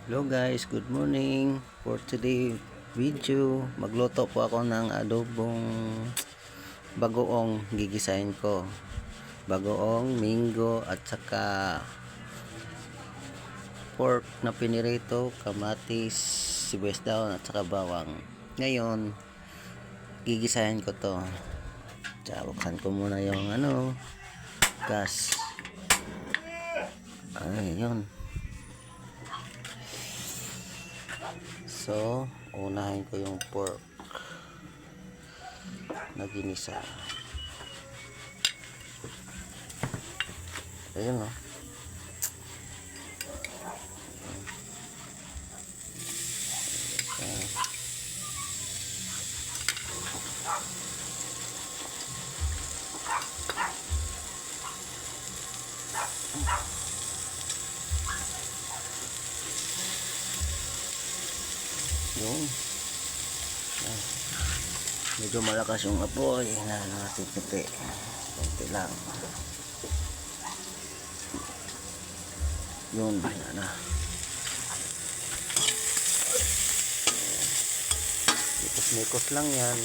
Hello guys, good morning. For today video, magluto po ako ng adobong bagoong gigisahin ko. Bagoong, minggo at saka pork na pinirito, kamatis, sibuyas daon at saka bawang. Ngayon, gigisahin ko to. Buksan ko muna yung gas. Ayun. So, unahin ko yung pork na ginisa. Ayun o. Yung medyo malakas yung apoy na natin konti lang yun na mikos lang yan,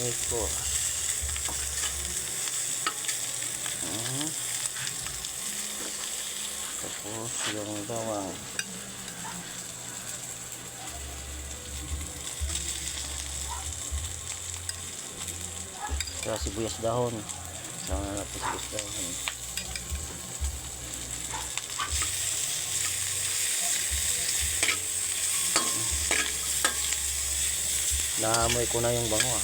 mikos tapos yung bawang sa sibuyas dahon sama natin sibuyas dahon. Naamoy ko na yung bango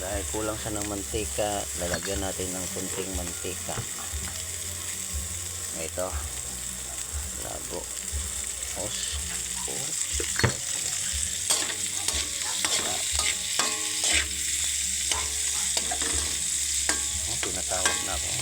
dahil kulang siya ng mantika, lalagyan natin ng kunting mantika. Ito labo tinatawag na ako.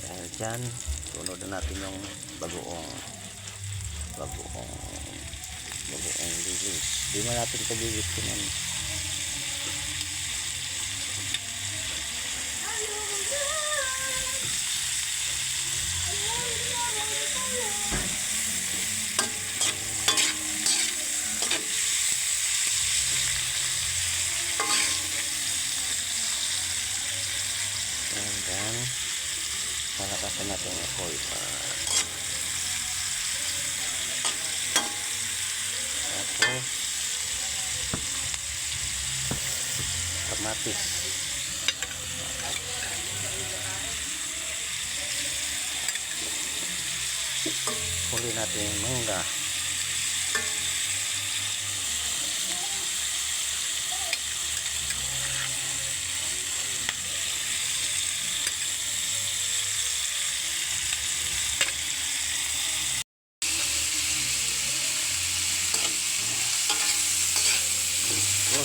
Dahil dyan, tunod na natin yung bagoong lilis. Di na natin ito bibitin. Dan palakasan natin yung apoy tapos kamatis, huli natin yung mangga,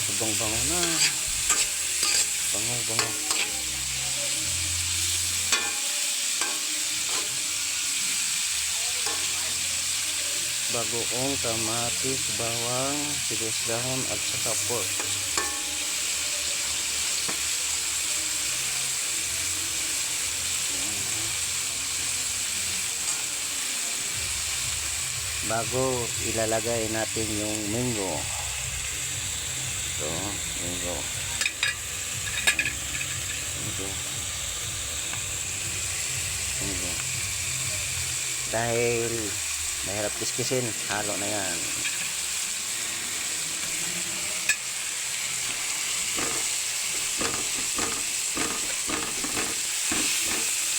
sobrang bango na, bango bagoong, kamatis, bawang, sibuyas dahon at saka pork. Bago ilalagay natin yung minggo. Ito, minggo. Dahil mahirap kiskisin, halo na yan.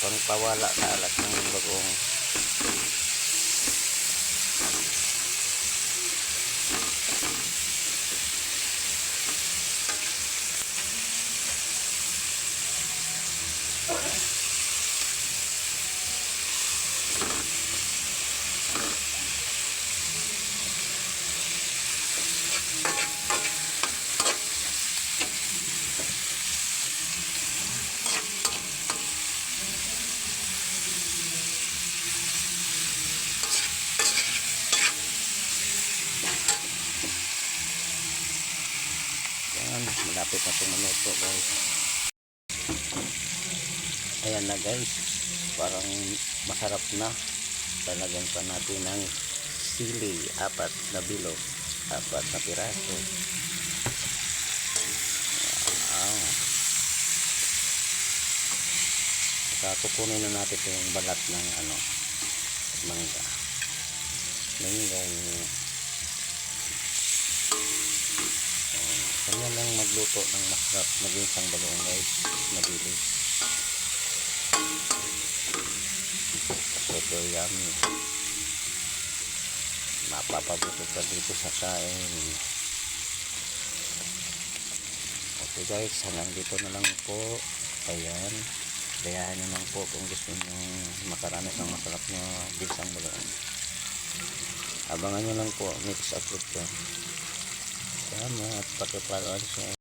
Pangpawala sa alat ng bagoong. malapit na itong maluto guys. Ayan na guys, parang masarap na. Talagyan pa natin ng sili, 4 na bilog, 4 na piraso. Wow. Saka kukunin na natin yung balat ng mangga. Manggong kanya lang magluto ng masarap na ginsang bagoong guys, mabilis. Super yummy. Mapapabuto ka dito sa kain. Okay guys, hanggang dito na lang po. Ayan, gayahin nyo lang po kung gusto nyo makaranas ng masarap na ginsang bagoong. Abangan nyo lang po next upload ko. Salamat, pakipalood siya.